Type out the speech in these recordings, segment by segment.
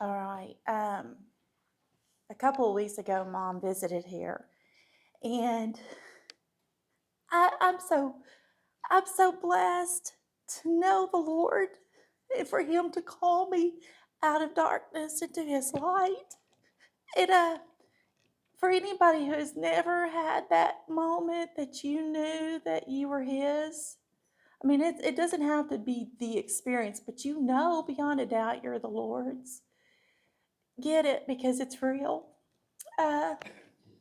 All right. A couple of weeks ago, Mom visited here, and I, I'm so I'm so blessed to know the Lord and for Him to call me out of darkness into His light. And for anybody who's never had that moment that you knew that you were His, I mean, it doesn't have to be the experience, but you know beyond a doubt you're the Lord's. Get it because it's real. Uh,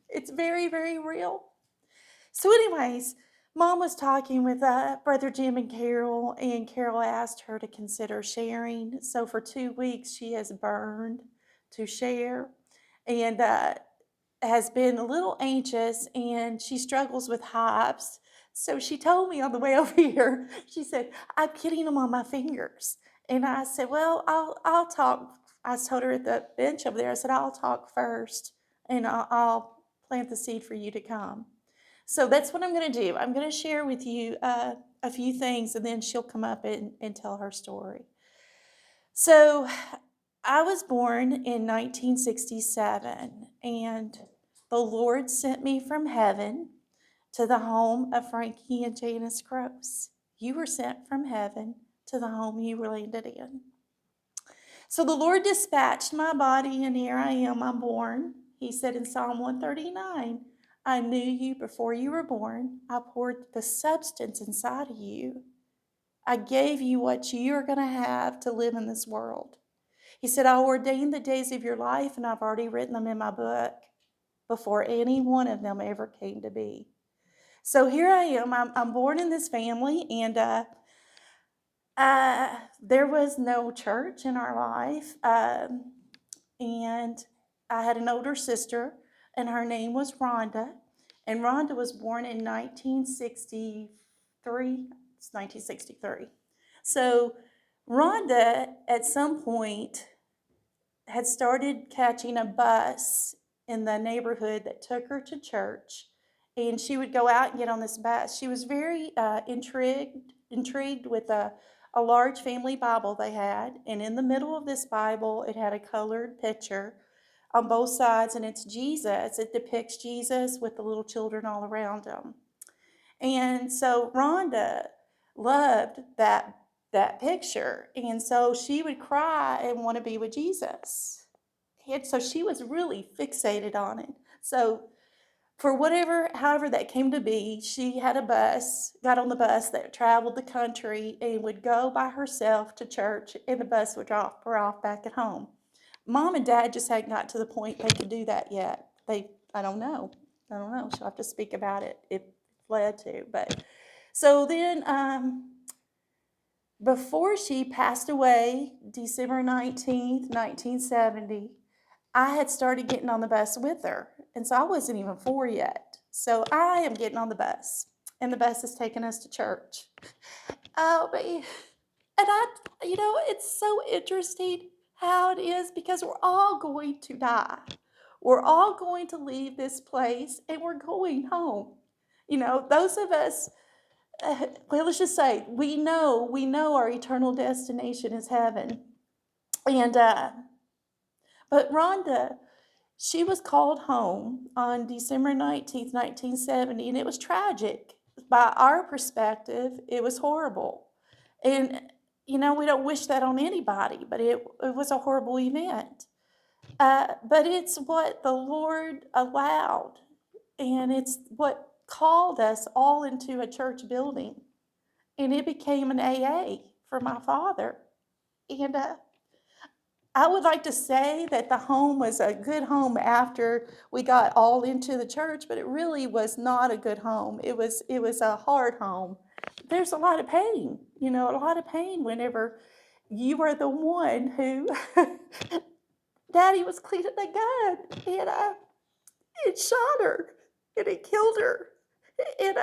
it's very, very real. So, anyways, Mom was talking with Brother Jim and Carol asked her to consider sharing. So, for 2 weeks, she has burned to share and has been a little anxious, and she struggles with hives. So, she told me on the way over here, she said, I'm getting them on my fingers. And I said, well, I'll talk. I told her at the bench over there, I said, I'll talk first and I'll plant the seed for you to come. So that's what I'm going to do. I'm going to share with you a few things, and then she'll come up and tell her story. So I was born in 1967, and the Lord sent me from heaven to the home of Frankie and Janice Gross. You were sent from heaven to the home you landed in. So the Lord dispatched my body, and here I am, I'm born. He said in Psalm 139, I knew you before you were born. I poured the substance inside of you. I gave you what you're going to have to live in this world. He said, I ordained the days of your life, and I've already written them in my book before any one of them ever came to be. So here I am. I'm born in this family, and there was no church in our life. And I had an older sister, and her name was Rhonda. And Rhonda was born in 1963. It's 1963. So Rhonda, at some point, had started catching a bus in the neighborhood that took her to church, and she would go out and get on this bus. She was very intrigued with a large family Bible they had, and in the middle of this Bible, it had a colored picture on both sides, and it's Jesus. It depicts Jesus with the little children all around him. And so Rhonda loved that picture, and so she would cry and want to be with Jesus. And so she was really fixated on it. So for however that came to be, she had a bus, got on the bus that traveled the country and would go by herself to church, and the bus would drop her off back at home. Mom and Dad just hadn't got to the point they could do that yet. I don't know. I don't know. She'll have to speak about it if led to. But so then, before she passed away, December 19th, 1970, I had started getting on the bus with her. And so I wasn't even 4 yet. So I am getting on the bus, and the bus is taking us to church. Oh, man. And it's so interesting how it is because we're all going to die. We're all going to leave this place and we're going home. Those of us, well, let's just say we know our eternal destination is heaven. And, but Rhonda, she was called home on December 19th, 1970, and it was tragic. By our perspective, it was horrible. And, we don't wish that on anybody, but it was a horrible event. But it's what the Lord allowed, and it's what called us all into a church building. And it became an AA for my father. And I would like to say that the home was a good home after we got all into the church, but it really was not a good home. It was a hard home. There's a lot of pain, a lot of pain whenever you are the one who Daddy was cleaning the gun, and it shot her, and it killed her, and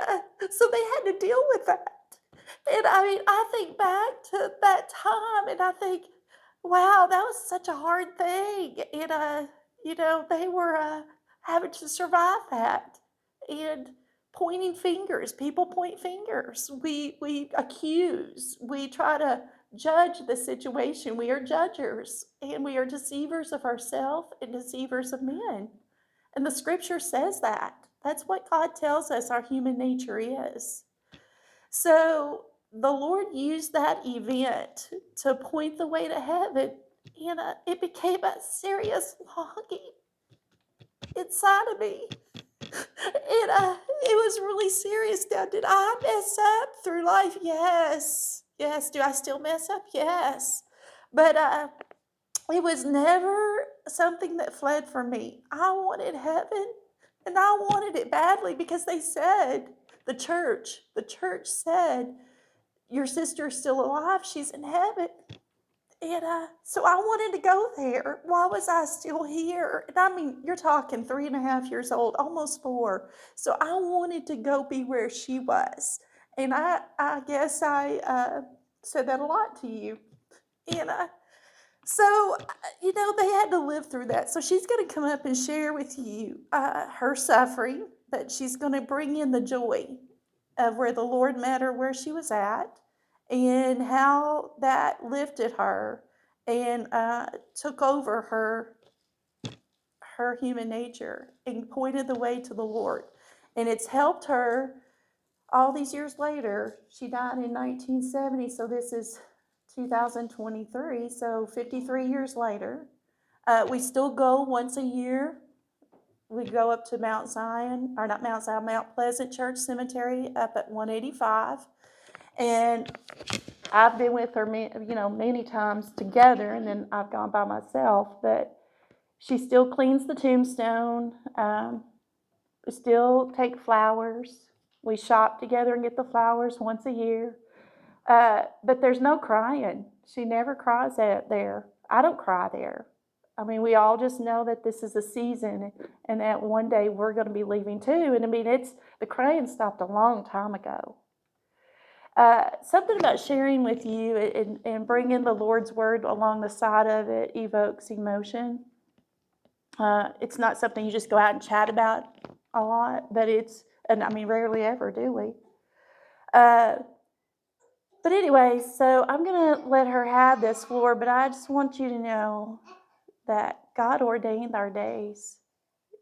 so they had to deal with that. And I mean, I think back to that time, and I think, wow, that was such a hard thing. And they were having to survive that, and pointing fingers. People point fingers. We accuse. We try to judge the situation. We are judgers, and we are deceivers of ourselves and deceivers of men. And the scripture says that. That's what God tells us our human nature is. So the Lord used that event to point the way to heaven, and it became a serious longing inside of me. And it was really serious. Now, did I mess up through life? Yes. Yes. Do I still mess up? Yes. But it was never something that fled from me. I wanted heaven, and I wanted it badly because they said, the church said, your sister's still alive. She's in heaven. And so I wanted to go there. Why was I still here? And I mean, you're talking 3.5 years old, almost 4. So I wanted to go be where she was. And I guess I said that a lot to you. And so, they had to live through that. So she's going to come up and share with you her suffering, but she's going to bring in the joy of where the Lord met her where she was at, and how that lifted her and took over her human nature and pointed the way to the Lord. And it's helped her all these years later. She died in 1970, so this is 2023, so 53 years later. We still go once a year. We go up to Mount Zion, or not Mount Zion, Mount Pleasant Church Cemetery up at 185. And I've been with her, many times together, and then I've gone by myself. But she still cleans the tombstone. We still take flowers. We shop together and get the flowers once a year. But there's no crying. She never cries there. I don't cry there. I mean, we all just know that this is a season, and that one day we're going to be leaving too. And I mean, the crying stopped a long time ago. Something about sharing with you and bringing the Lord's word along the side of it evokes emotion. It's not something you just go out and chat about a lot, but rarely ever do we. But anyway, so I'm going to let her have this floor, but I just want you to know that God ordained our days.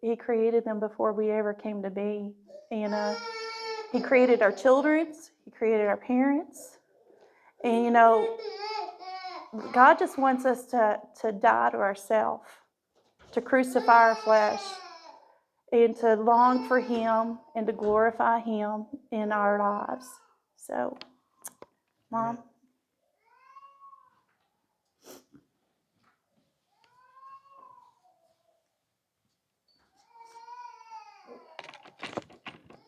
He created them before we ever came to be. And He created our children. He created our parents. And, God just wants us to die to ourselves, to crucify our flesh, and to long for Him and to glorify Him in our lives. So, Mom.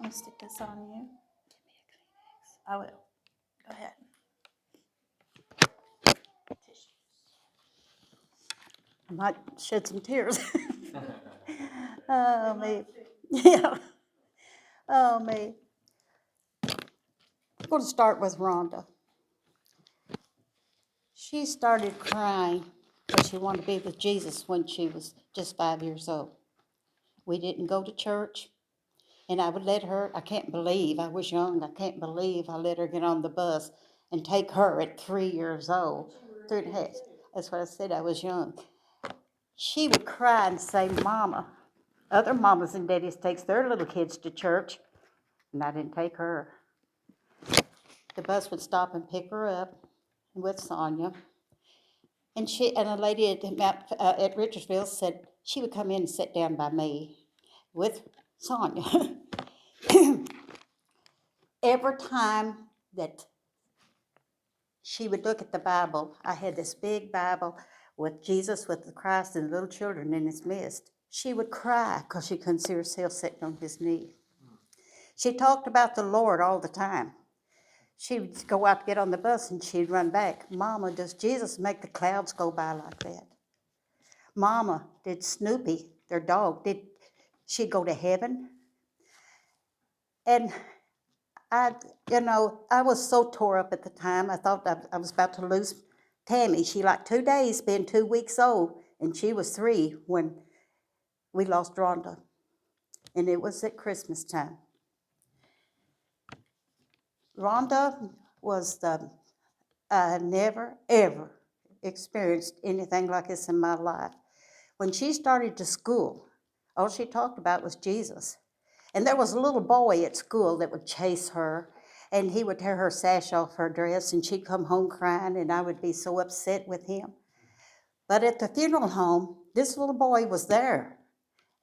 I'm going to stick this on you. Give me a Kleenex. I will. Go ahead. Tissues. I might shed some tears. Oh, me. Yeah. Oh, me. I'm going to start with Rhonda. She started crying because she wanted to be with Jesus when she was just 5 years old. We didn't go to church, and I would let her, I can't believe, I was young, I can't believe I let her get on the bus and take her at 3 years old, 3.5. That's what I said, I was young. She would cry and say, Mama. Other mamas and daddies takes their little kids to church, and I didn't take her. The bus would stop and pick her up with Sonia. And a lady at Richardsville said she would come in and sit down by me with Sonia. Every time that she would look at the Bible, I had this big Bible with Jesus, with the Christ, and the little children in His midst. She would cry because she couldn't see herself sitting on His knee. She talked about the Lord all the time. She'd go out to get on the bus and she'd run back. Mama, does Jesus make the clouds go by like that? Mama, did Snoopy, their dog, did she go to heaven? And I was so tore up at the time. I thought I was about to lose Tammy. She 2 days, been 2 weeks old, and she was 3 when we lost Rhonda. And it was at Christmas time. Rhonda was I never, ever experienced anything like this in my life. When she started to school, all she talked about was Jesus. And there was a little boy at school that would chase her, and he would tear her sash off her dress, and she'd come home crying, and I would be so upset with him. But at the funeral home, this little boy was there.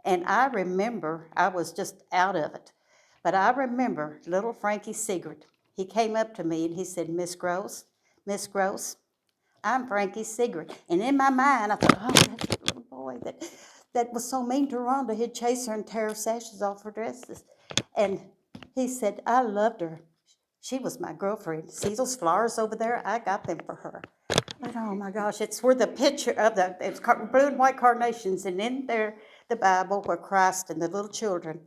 And I remember, I was just out of it. But I remember little Frankie Sigrid. He came up to me and he said, Miss Gross, I'm Frankie Sigrid. And in my mind, I thought, oh, that's that little boy that was so mean to Rhonda. He'd chase her and tear her sashes off her dresses. And he said, I loved her. She was my girlfriend. See those flowers over there? I got them for her. But oh my gosh, it's where the picture of it's blue and white carnations, and in there, the Bible where Christ and the little children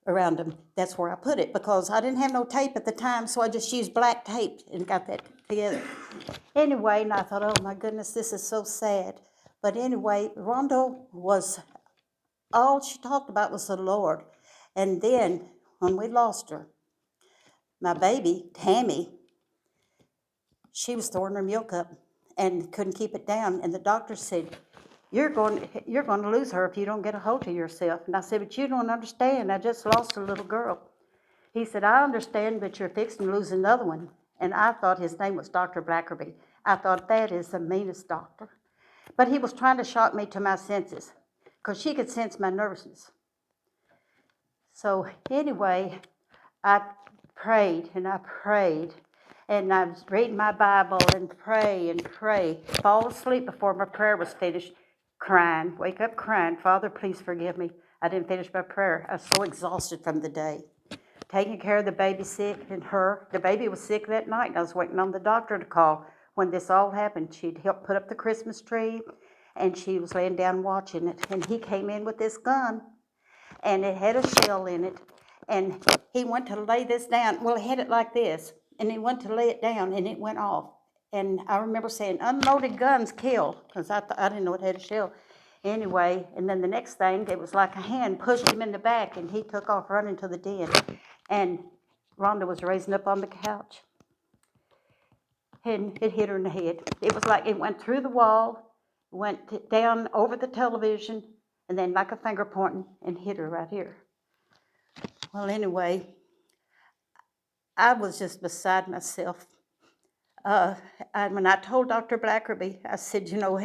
around him. That's where I put it because I didn't have no tape at the time, so I just used black tape and got that together. Anyway, and I thought, oh my goodness, this is so sad. But anyway, Rhonda was, all she talked about was the Lord. And then when we lost her, my baby, Tammy, she was throwing her milk up and couldn't keep it down. And the doctor said, you're going to lose her if you don't get a hold of yourself. And I said, but you don't understand. I just lost a little girl. He said, I understand, but you're fixing to lose another one. And I thought his name was Dr. Blackerby. I thought, that is the meanest doctor. But he was trying to shock me to my senses because she could sense my nervousness. So anyway, I prayed and I prayed. And I was reading my Bible and pray, fall asleep before my prayer was finished, crying, wake up crying, Father, please forgive me. I didn't finish my prayer. I was so exhausted from the day. Taking care of the baby sick and her. The baby was sick that night, and I was waiting on the doctor to call. When this all happened, she'd helped put up the Christmas tree, and she was laying down watching it. And he came in with this gun, and it had a shell in it. And he went to lay this down. Well, he had it like this, and he went to lay it down, and it went off. And I remember saying, unloaded guns kill, because I didn't know it had a shell. Anyway, and then the next thing, it was like a hand pushed him in the back, and he took off running to the den. And Rhonda was raising up on the couch, and it hit her in the head. It was like it went through the wall, went down over the television, and then like a finger pointing and hit her right here. Well, anyway, I was just beside myself. When I told Dr. Blackerby, I said, you know,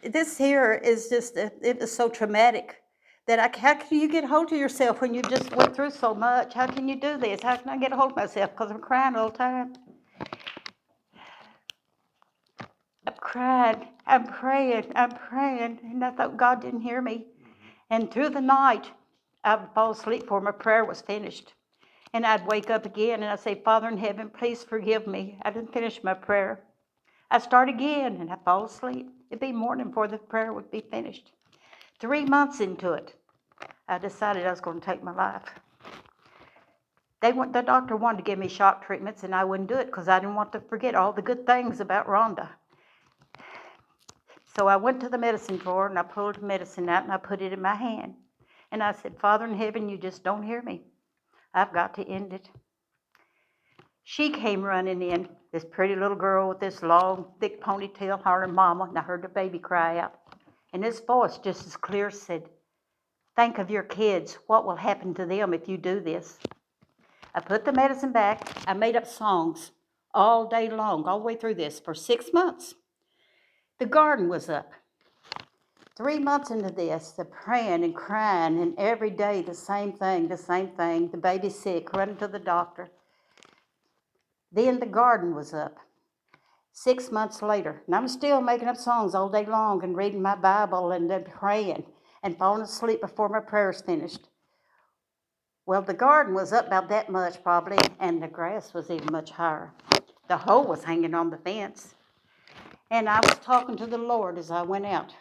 this here is just, it was so traumatic that how can you get a hold of yourself when you just went through so much? How can you do this? How can I get a hold of myself? Because I'm crying all the time. I'm crying, I'm praying, and I thought God didn't hear me. And through the night, I would fall asleep before my prayer was finished. And I'd wake up again and I'd say, Father in heaven, please forgive me. I didn't finish my prayer. I'd start again and I'd fall asleep. It'd be morning before the prayer would be finished. 3 months into it, I decided I was going to take my life. The doctor wanted to give me shock treatments, and I wouldn't do it because I didn't want to forget all the good things about Rhonda. So I went to the medicine drawer and I pulled medicine out and I put it in my hand. And I said, Father in heaven, you just don't hear me. I've got to end it. She came running in, this pretty little girl with this long, thick ponytail, hollering mama, and I heard the baby cry out. And this voice, just as clear, said, think of your kids. What will happen to them if you do this? I put the medicine back. I made up songs all day long, all the way through this, for 6 months. The garden was up. 3 months into this, the praying and crying, and every day the same thing. The baby's sick, running to the doctor. Then the garden was up. 6 months later, and I'm still making up songs all day long and reading my Bible and then praying and falling asleep before my prayers finished. Well, the garden was up about that much probably, and the grass was even much higher. The hoe was hanging on the fence. And I was talking to the Lord as I went out.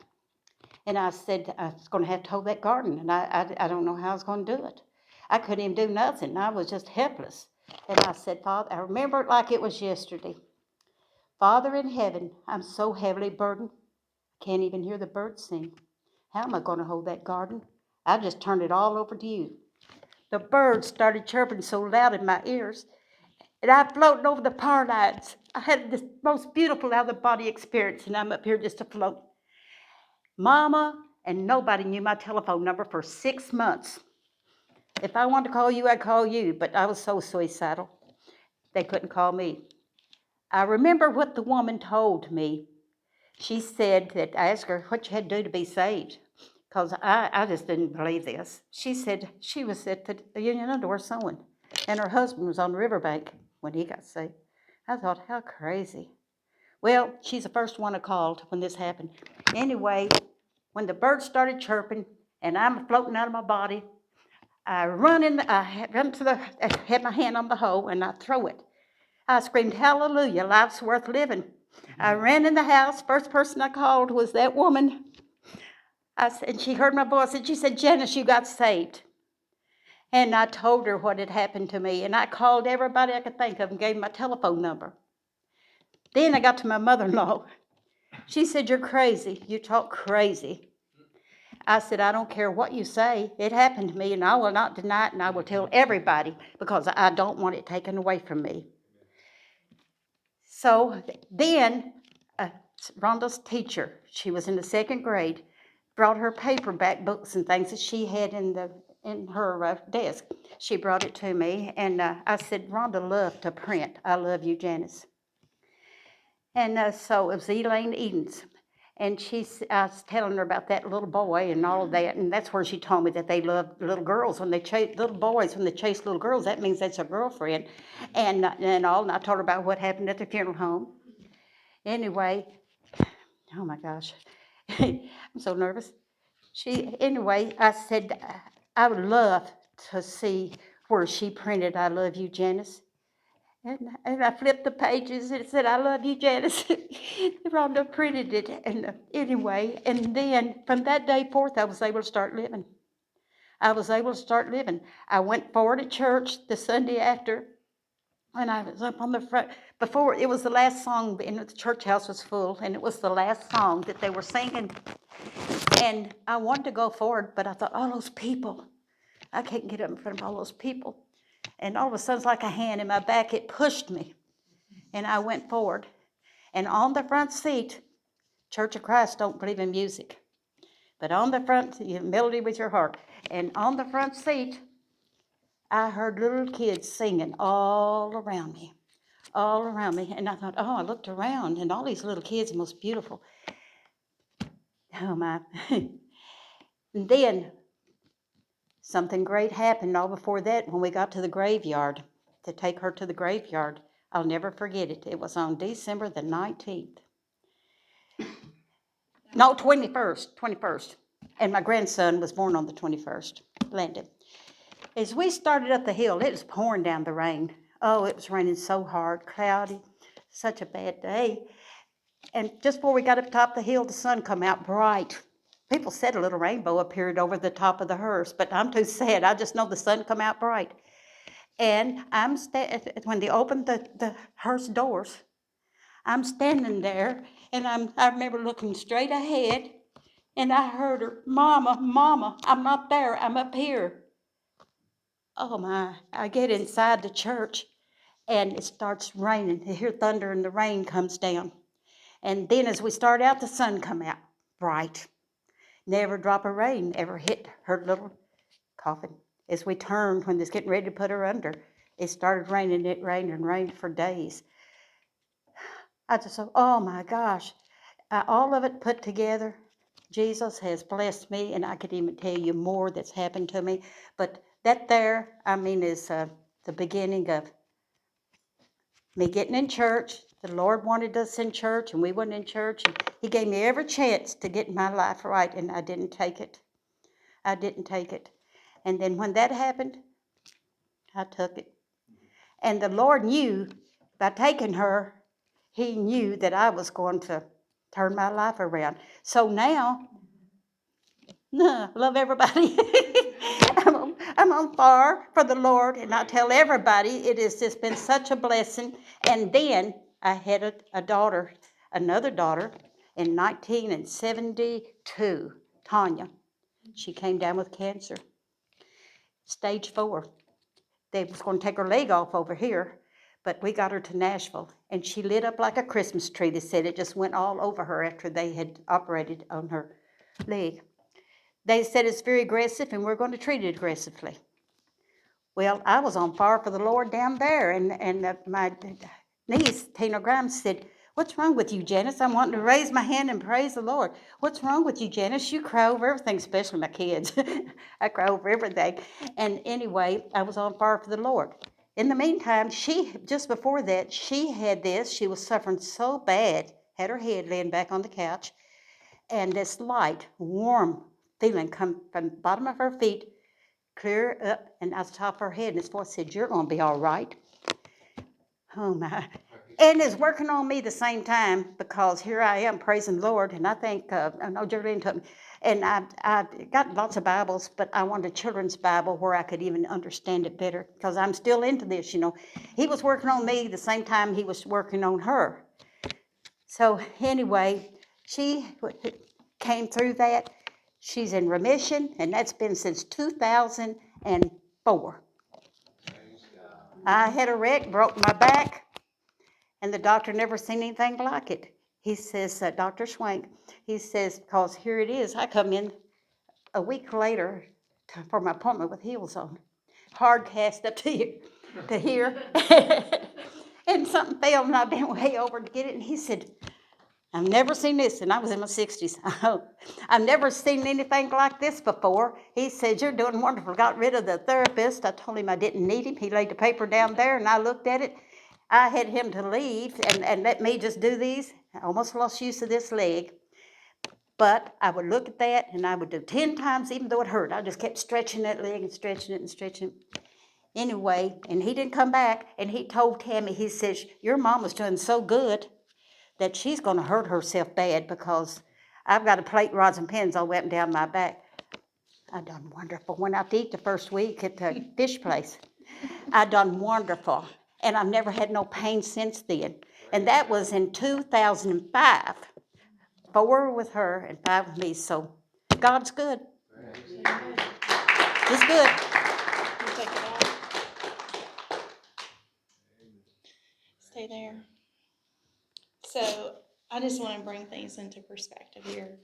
And I said, I was going to have to hoe that garden, and I don't know how I was going to do it. I couldn't even do nothing. I was just helpless. And I said, Father, I remember it like it was yesterday. Father in heaven, I'm so heavily burdened, I can't even hear the birds sing. How am I going to hold that garden? I just turned it all over to you. The birds started chirping so loud in my ears, and I floated over the power lines. I had this most beautiful out-of-the-body experience, and I'm up here just afloat. Mama and nobody knew my telephone number for 6 months. If I wanted to call you, I'd call you, but I was so suicidal. They couldn't call me. I remember what the woman told me. She said that I asked her what you had to do to be saved, because I just didn't believe this. She said she was at the Union Underwear sewing, and her husband was on the riverbank when he got saved. I thought, how crazy. Well, she's the first one I called when this happened. Anyway, when the birds started chirping and I'm floating out of my body, I had my hand on the hoe and I throw it. I screamed, hallelujah, life's worth living. I ran in the house. First person I called was that woman. And she heard my voice and she said, Janice, you got saved. And I told her what had happened to me. And I called everybody I could think of and gave them my telephone number. Then I got to my mother-in-law. She said, you're crazy. You talk crazy. I said, I don't care what you say. It happened to me, and I will not deny it, and I will tell everybody because I don't want it taken away from me. So then Rhonda's teacher, she was in the 2nd grade, brought her paperback books and things that she had in her desk. She brought it to me, and I said, Rhonda loved to print. I love you, Janice. And so it was Elaine Edens. And I was telling her about that little boy and all of that, and that's where she told me that they love little girls when they chase little boys. When they chase little girls, that means that's a girlfriend, and all. And I told her about what happened at the funeral home. Anyway, oh my gosh, I'm so nervous. Anyway, I said I would love to see where she printed "I love you, Janice." And I flipped the pages and it said, I love you, Janice. Rhonda printed it. And anyway, and then from that day forth, I was able to start living. I went forward to church the Sunday after, and I was up on the front. Before, it was the last song, and the church house was full, and it was the last song that they were singing. And I wanted to go forward, but I thought, all those people, I can't get up in front of all those people. And all of a sudden, it's like a hand in my back. It pushed me. And I went forward. And on the front seat, Church of Christ don't believe in music. But on the front, melody with your heart. And on the front seat, I heard little kids singing all around me. And I thought, oh, I looked around, and all these little kids are most beautiful. Oh, my. And then something great happened all before that when we got to the graveyard, to take her to the graveyard. I'll never forget it. It was on December the 19th. No, 21st. And my grandson was born on the 21st, Landon. As we started up the hill, it was pouring down the rain. Oh, it was raining so hard, cloudy, such a bad day. And just before we got up top of the hill, the sun come out bright. People said a little rainbow appeared over the top of the hearse, but I'm too sad. I just know the sun come out bright. And when they opened the hearse doors, I'm standing there, and I remember looking straight ahead, and I heard her, Mama, Mama, I'm not there, I'm up here. Oh my, I get inside the church, and it starts raining. I hear thunder, and the rain comes down. And then as we start out, the sun come out bright. Never a drop of rain ever hit her little coffin. As we turned, when they was getting ready to put her under, it started raining. It rained and rained for days. I just thought, oh my gosh, all of it put together, Jesus has blessed me, and I could even tell you more that's happened to me. But that there, is the beginning of me getting in church. The Lord wanted us in church, and we went in church, and He gave me every chance to get my life right, and I didn't take it. And then when that happened, I took it. And the Lord knew, by taking her, He knew that I was going to turn my life around. So now, I love everybody. I'm on fire for the Lord, and I tell everybody it has just been such a blessing. And then I had another daughter, in 1972, Tanya. She came down with cancer, stage 4. They was going to take her leg off over here, but we got her to Nashville, and she lit up like a Christmas tree. They said it just went all over her after they had operated on her leg. They said it's very aggressive, and we're going to treat it aggressively. Well, I was on fire for the Lord down there, and my niece, Tina Grimes, said, "What's wrong with you, Janice? I'm wanting to raise my hand and praise the Lord. What's wrong with you, Janice? You cry over everything, especially my kids. I cry over everything." And anyway, I was on fire for the Lord. In the meantime, just before that, she had this. She was suffering so bad, had her head laying back on the couch, and this light, warm feeling come from the bottom of her feet, clear up and out the top of her head. And his voice said, "You're going to be all right." Oh, my. And it's working on me the same time, because here I am praising the Lord. And I think, I know Geraldine told me, and I've got lots of Bibles, but I wanted a children's Bible where I could even understand it better, because I'm still into this, you know. He was working on me the same time he was working on her. So anyway, she came through that. She's in remission, and that's been since 2004. I had a wreck, broke my back, and the doctor never seen anything like it. He says, Dr. Schwank, he says, because here it is. I come in a week later for my appointment with heels on, hard cast up to here. And something fell, and I bent way over to get it, and he said, "I've never seen this," and I was in my 60s. "I've never seen anything like this before." He said, "You're doing wonderful." Got rid of the therapist. I told him I didn't need him. He laid the paper down there, and I looked at it. I had him to leave and let me just do these. I almost lost use of this leg. But I would look at that, and I would do 10 times, even though it hurt. I just kept stretching that leg and stretching it and stretching it. Anyway, and he didn't come back, and he told Tammy, he says, "Your mama's doing so good that she's going to hurt herself bad, because I've got to plate rods and pins all the way up and down my back." I done wonderful. Went out to eat the first week at the fish place. I done wonderful, and I've never had no pain since then. And that was in 2005. 4 with her and 5 with me. So God's good. He's good. You take it out. Stay there. So I just want to bring things into perspective here.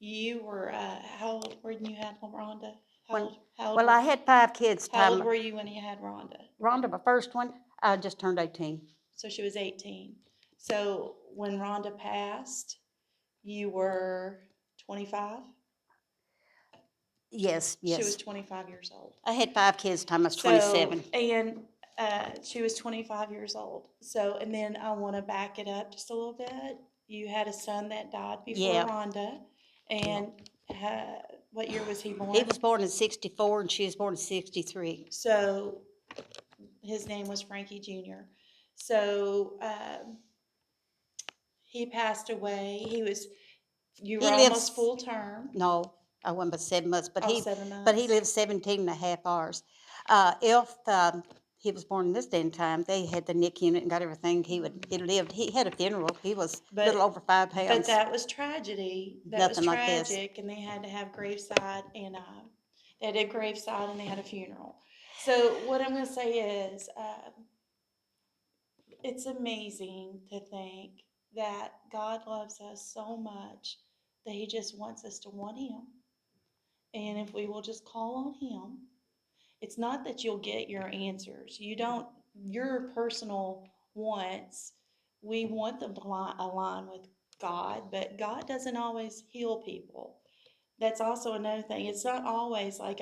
You were, how old were you when you had Rhonda? Well, I had 5 kids. How old were you when you had Rhonda? Rhonda, my first one, I just turned 18. So she was 18. So when Rhonda passed, you were 25? Yes. She was 25 years old. I had 5 kids time I was 27. And she was 25 years old. So, and then I want to back it up just a little bit. You had a son that died before Rhonda. And what year was he born? He was born in 64, and she was born in 63. So his name was Frankie Jr. So he passed away. You were almost full term. No, I wasn't but 7 months, but 7 months. But he lived 17 and a half hours. If he was born in this day and time, they had the NIC unit and got everything. He had a funeral. He was a little over 5 pounds. But that was tragedy. Nothing like this. And they had to have graveside, and they did graveside, and they had a funeral. So what I'm going to say is, it's amazing to think that God loves us so much that He just wants us to want Him. And if we will just call on Him, it's not that you'll get your answers. Your personal wants, we want them to align with God, but God doesn't always heal people. That's also another thing. It's not always like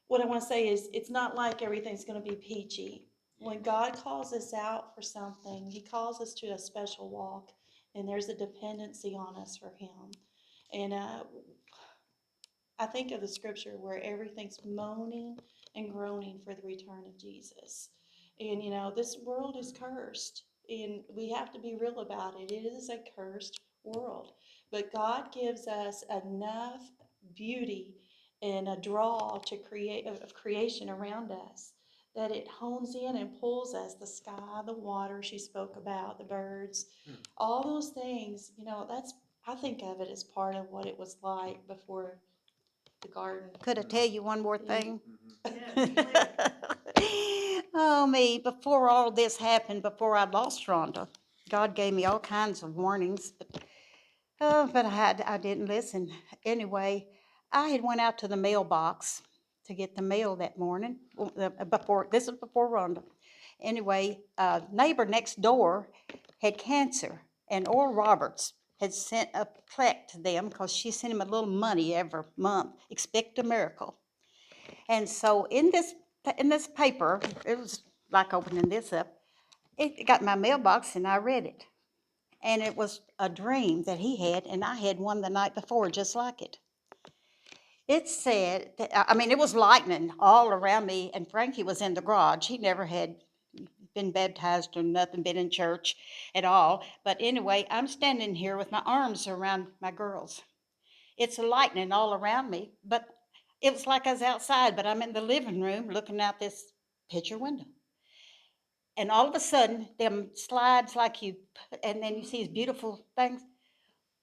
what I want to say is, it's not like everything's going to be peachy. When God calls us out for something, He calls us to a special walk, and there's a dependency on us for Him. And I think of the scripture where everything's moaning and groaning for the return of Jesus. And, this world is cursed, and we have to be real about it. It is a cursed world. But God gives us enough beauty and a draw to of creation around us that it hones in and pulls us. The sky, the water she spoke about, the birds, all those things, I think of it as part of what it was like before the garden. Could I tell you one more thing? Oh, me, before all this happened, before I lost Rhonda, God gave me all kinds of warnings, but I didn't listen. Anyway, I had went out to the mailbox to get the mail that morning, this is before Rhonda. Anyway, neighbor next door had cancer, and Oral Roberts had sent a plaque to them because she sent him a little money every month, expect a miracle. And so in this paper, it was like opening this up, it got my mailbox and I read it. And it was a dream that he had, and I had one the night before just like it. It said, it was lightning all around me, and Frankie was in the garage. He never had been baptized or nothing, been in church at all. But anyway, I'm standing here with my arms around my girls. It's lightning all around me, but it was like I was outside, but I'm in the living room looking out this picture window. And all of a sudden, them slides like and then you see these beautiful things.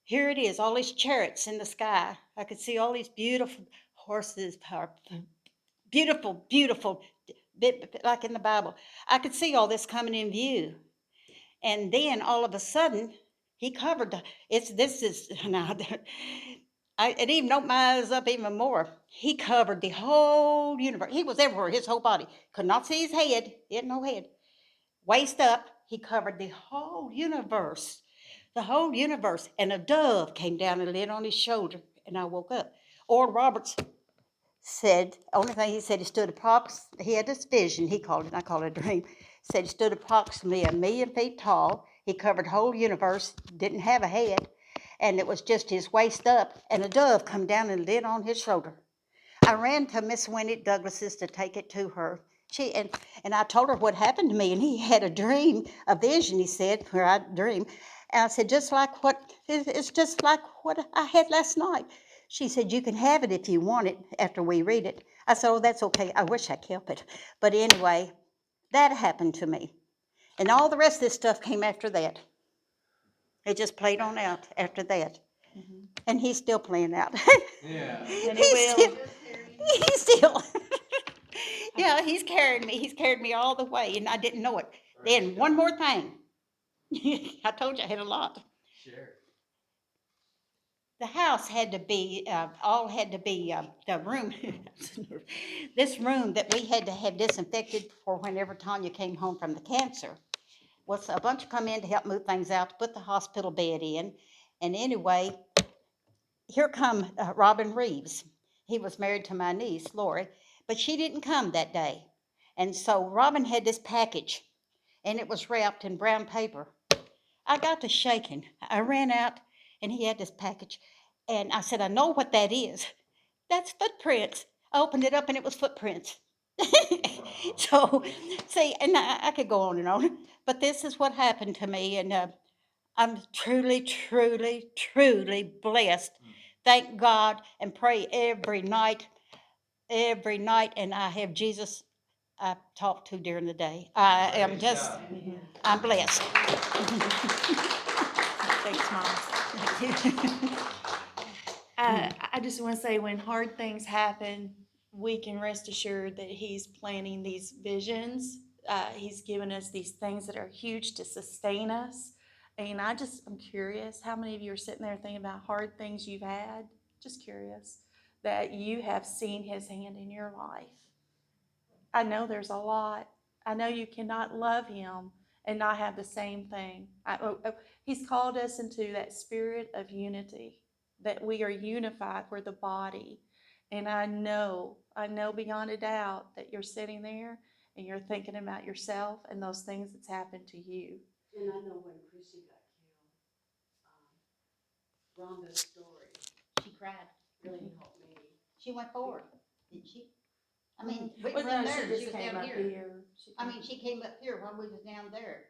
Here it is, all these chariots in the sky. I could see all these beautiful horses, beautiful, beautiful, like in the Bible. I could see all this coming in view. And then all of a sudden, he covered now, it even opened my eyes up even more. He covered the whole universe. He was everywhere, his whole body. Could not see his head, he had no head. Waist up, he covered the whole universe. The whole universe. And a dove came down and lit on his shoulder, and I woke up. Oral Roberts said, only thing he said, he had this vision, he called it, I call it a dream, said he stood approximately 1,000,000 feet tall. He covered the whole universe, didn't have a head, and it was just his waist up, and a dove come down and lit on his shoulder. I ran to Miss Winnie Douglas's to take it to her. And I told her what happened to me, and he had a vision, he said, where I dreamed. And I said, it's just like what I had last night. She said, you can have it if you want it after we read it. I said, oh, that's okay. I wish I kept it. But anyway, that happened to me. And all the rest of this stuff came after that. It just played on out after that. Mm-hmm. And he's still playing out. Yeah. And He's still. Yeah, he's carried me. He's carried me all the way, and I didn't know it. Then one more thing. I told you I had a lot. Sure. The house had to be, the room, this room that we had to have disinfected for whenever Tanya came home from the cancer. Was a bunch come in to help move things out, to put the hospital bed in. And anyway, here come Robin Reeves. He was married to my niece, Lori, but she didn't come that day. And so Robin had this package, and it was wrapped in brown paper. I got to shaking. I ran out, and he had this package. And I said, I know what that is. That's footprints. I opened it up, and it was footprints. So, see, and I could go on, but this is what happened to me, and I'm truly, truly, truly blessed. Thank God and pray every night, and I have Jesus I talk to during the day. I am just, I'm blessed. Thanks, Mom. I just want to say when hard things happen, we can rest assured that He's planting these visions. He's given us these things that are huge to sustain us. And I'm curious, how many of you are sitting there thinking about hard things you've had? Just curious that you have seen His hand in your life. I know there's a lot. I know you cannot love Him and not have the same thing. He's called us into that spirit of unity, that we are unified, we're the body. And I know beyond a doubt that you're sitting there and you're thinking about yourself and those things that's happened to you. And I know when Chrissy got killed, Rhonda's story She cried. really helped me. She went forward, didn't she? I mean, we Well, were no, there. she just was came down up here. she came up here while we was down there,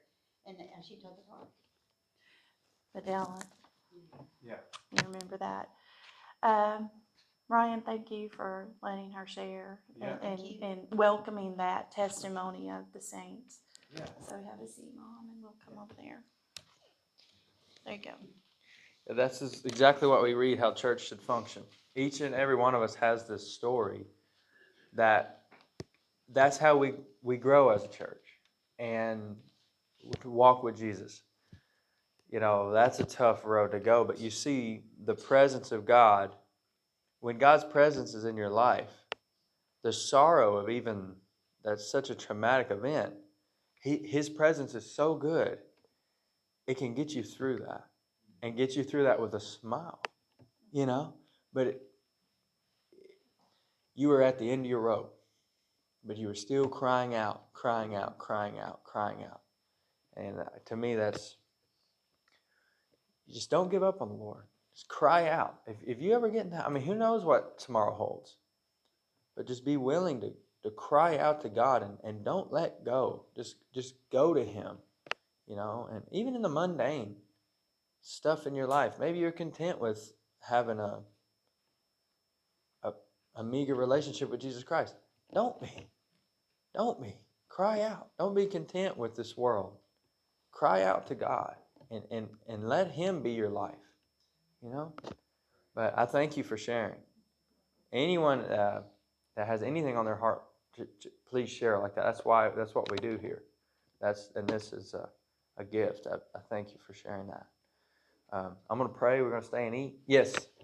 and she took it hard. But Ellen, Yeah. you remember that. Ryan, thank you for letting her share Yeah. and welcoming that testimony of the saints. Yeah. So have a seat, Mom, and we'll come over there. There you go. That's exactly what we read how church should function. Each and every one of us has this story that that's how we grow as a church and walk with Jesus. You know, that's a tough road to go, but you see the presence of God. When God's presence is in your life, the sorrow of even that's such a traumatic event, his presence is so good, it can get you through that and get you through that with a smile, you know? But you were at the end of your rope, but you were still crying out, crying out, crying out, crying out. And to me, that's, you just don't give up on the Lord. Just cry out. If you ever get in that, I mean, who knows what tomorrow holds? But just be willing to cry out to God and don't let go. Just go to Him, you know. And even in the mundane stuff in your life, maybe you're content with having a meager relationship with Jesus Christ. Don't be. Don't be. Cry out. Don't be content with this world. Cry out to God and let Him be your life, you know. But I thank you for sharing. Anyone that has anything on their heart, please share like that. That's what we do here. This is a gift. I thank you for sharing that. I'm going to pray. We're going to stay and eat. Yes.